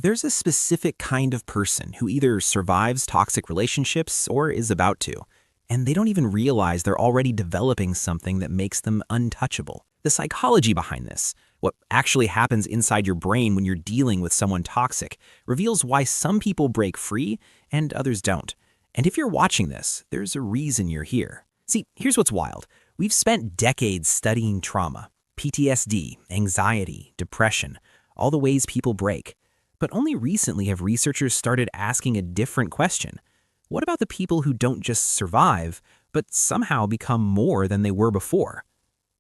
There's a specific kind of person who either survives toxic relationships or is about to, and they don't even realize they're already developing something that makes them untouchable. The psychology behind this, what actually happens inside your brain when you're dealing with someone toxic, reveals why some people break free and others don't. And if you're watching this, there's a reason you're here. See, here's what's wild. We've spent decades studying trauma, PTSD, anxiety, depression, all the ways people break. But only recently have researchers started asking a different question. What about the people who don't just survive, but somehow become more than they were before?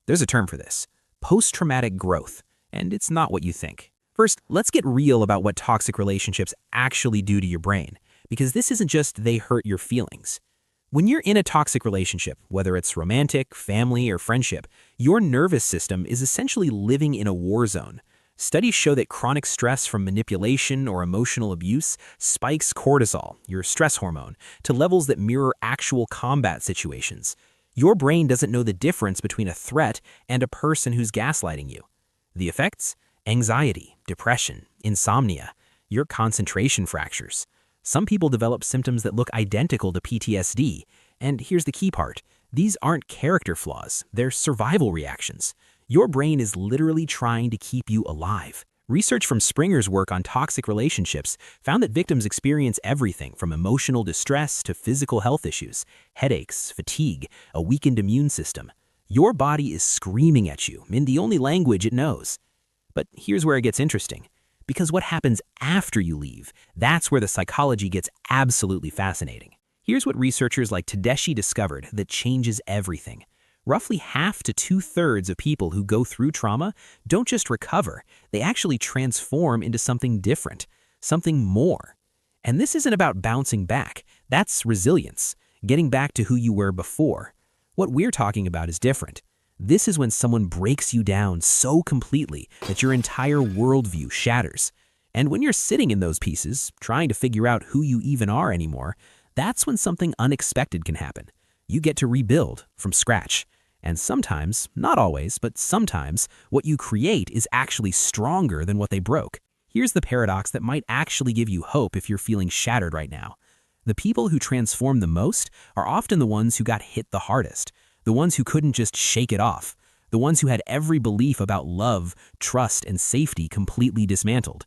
There's a term for this: post-traumatic growth, and it's not what you think. First, let's get real about what toxic relationships actually do to your brain, because this isn't just they hurt your feelings. When you're in a toxic relationship, whether it's romantic, family, or friendship, your nervous system is essentially living in a war zone. Studies show that chronic stress from manipulation or emotional abuse spikes cortisol, your stress hormone, to levels that mirror actual combat situations. Your brain doesn't know the difference between a threat and a person who's gaslighting you. The effects? Anxiety, depression, insomnia, your concentration fractures. Some people develop symptoms that look identical to PTSD, and here's the key part. These aren't character flaws, they're survival reactions. Your brain is literally trying to keep you alive. Research from Springer's work on toxic relationships found that victims experience everything from emotional distress to physical health issues, headaches, fatigue, a weakened immune system. Your body is screaming at you in the only language it knows. But here's where it gets interesting. Because what happens after you leave, that's where the psychology gets absolutely fascinating. Here's what researchers like Tedeschi discovered that changes everything. Roughly half to two-thirds of people who go through trauma don't just recover, they actually transform into something different, something more. And this isn't about bouncing back, that's resilience, getting back to who you were before. What we're talking about is different. This is when someone breaks you down so completely that your entire worldview shatters. And when you're sitting in those pieces, trying to figure out who you even are anymore, that's when something unexpected can happen. You get to rebuild from scratch. And sometimes, not always, but sometimes, what you create is actually stronger than what they broke. Here's the paradox that might actually give you hope if you're feeling shattered right now. The people who transform the most are often the ones who got hit the hardest, the ones who couldn't just shake it off, the ones who had every belief about love, trust, and safety completely dismantled.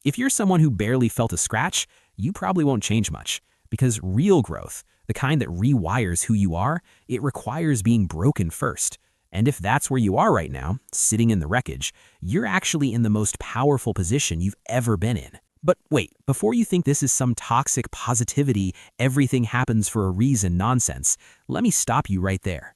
If you're someone who barely felt a scratch, you probably won't change much, because real growth, the kind that rewires who you are, it requires being broken first. And if that's where you are right now, sitting in the wreckage, you're actually in the most powerful position you've ever been in. But wait, before you think this is some toxic positivity, everything happens for a reason nonsense, let me stop you right there.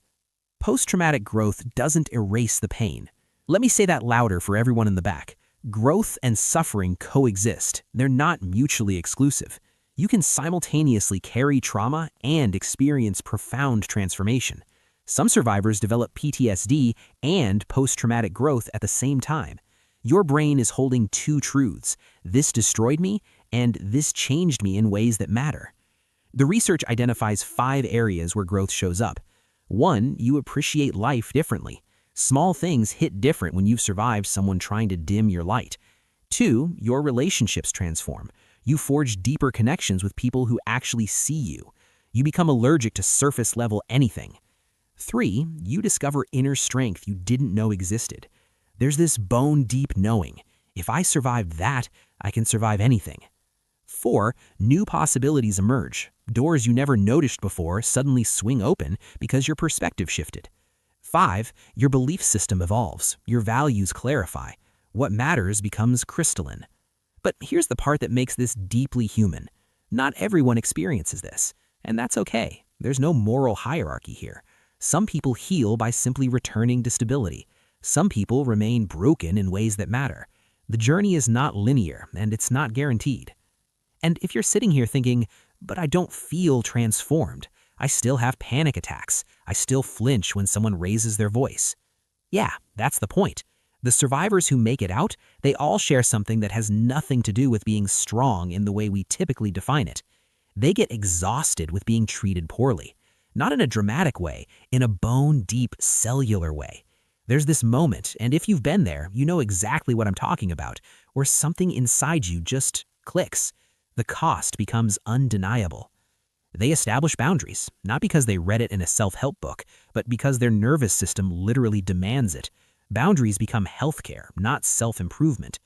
Post-traumatic growth doesn't erase the pain. Let me say that louder for everyone in the back. Growth and suffering coexist. They're not mutually exclusive. You can simultaneously carry trauma and experience profound transformation. Some survivors develop PTSD and post-traumatic growth at the same time. Your brain is holding two truths. This destroyed me, and this changed me in ways that matter. The research identifies 5 areas where growth shows up. 1, you appreciate life differently. Small things hit different when you've survived someone trying to dim your light. 2, your relationships transform. You forge deeper connections with people who actually see you. You become allergic to surface-level anything. 3, you discover inner strength you didn't know existed. There's this bone-deep knowing. If I survived that, I can survive anything. 4, new possibilities emerge. Doors you never noticed before suddenly swing open because your perspective shifted. 5, your belief system evolves. Your values clarify. What matters becomes crystalline. But here's the part that makes this deeply human. Not everyone experiences this, and that's okay. There's no moral hierarchy here. Some people heal by simply returning to stability. Some people remain broken in ways that matter. The journey is not linear, and it's not guaranteed. And if you're sitting here thinking, but I don't feel transformed, I still have panic attacks, I still flinch when someone raises their voice. Yeah, that's the point. The survivors who make it out, they all share something that has nothing to do with being strong in the way we typically define it. They get exhausted with being treated poorly. Not in a dramatic way, in a bone-deep cellular way. There's this moment, and if you've been there, you know exactly what I'm talking about, or something inside you just clicks. The cost becomes undeniable. They establish boundaries, not because they read it in a self-help book, but because their nervous system literally demands it. Boundaries become healthcare, not self-improvement.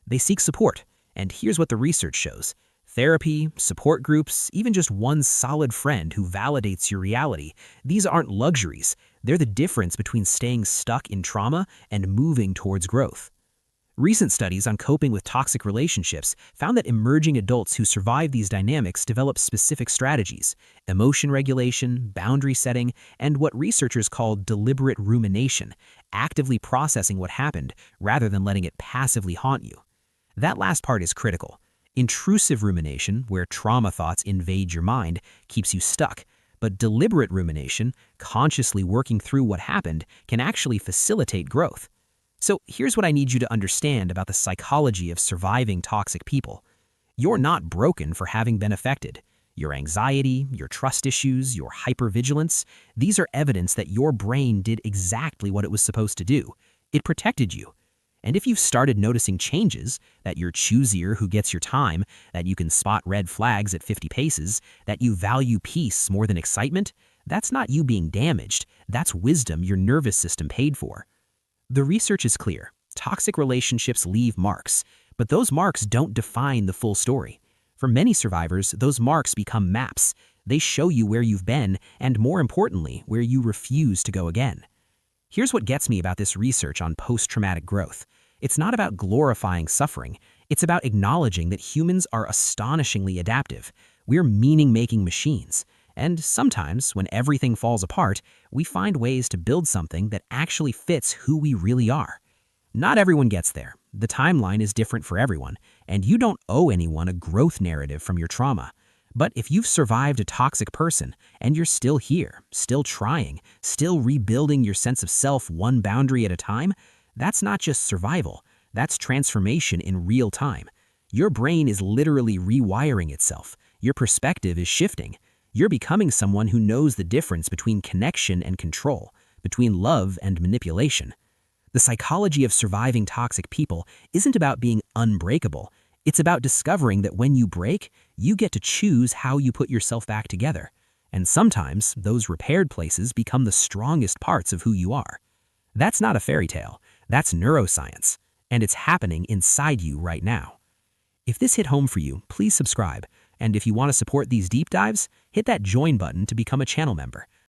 They seek support, and here's what the research shows. Therapy, support groups, even just one solid friend who validates your reality, these aren't luxuries. They're the difference between staying stuck in trauma and moving towards growth. Recent studies on coping with toxic relationships found that emerging adults who survive these dynamics develop specific strategies: emotion regulation, boundary setting, and what researchers call deliberate rumination, actively processing what happened rather than letting it passively haunt you. That last part is critical. Intrusive rumination, where trauma thoughts invade your mind, keeps you stuck. But deliberate rumination, consciously working through what happened, can actually facilitate growth. So here's what I need you to understand about the psychology of surviving toxic people. You're not broken for having been affected. Your anxiety, your trust issues, your hypervigilance, these are evidence that your brain did exactly what it was supposed to do. It protected you. And if you've started noticing changes, that you're choosier who gets your time, that you can spot red flags at 50 paces, that you value peace more than excitement, that's not you being damaged. That's wisdom your nervous system paid for. The research is clear. Toxic relationships leave marks, but those marks don't define the full story. For many survivors, those marks become maps. They show you where you've been, and more importantly, where you refuse to go again. Here's what gets me about this research on post-traumatic growth. It's not about glorifying suffering. It's about acknowledging that humans are astonishingly adaptive. We're meaning-making machines. And sometimes, when everything falls apart, we find ways to build something that actually fits who we really are. Not everyone gets there. The timeline is different for everyone, and you don't owe anyone a growth narrative from your trauma. But if you've survived a toxic person, and you're still here, still trying, still rebuilding your sense of self one boundary at a time, that's not just survival, that's transformation in real time. Your brain is literally rewiring itself. Your perspective is shifting. You're becoming someone who knows the difference between connection and control, between love and manipulation. The psychology of surviving toxic people isn't about being unbreakable. It's about discovering that when you break, you get to choose how you put yourself back together. And sometimes, those repaired places become the strongest parts of who you are. That's not a fairy tale. That's neuroscience. And it's happening inside you right now. If this hit home for you, please subscribe. And if you want to support these deep dives, hit that join button to become a channel member.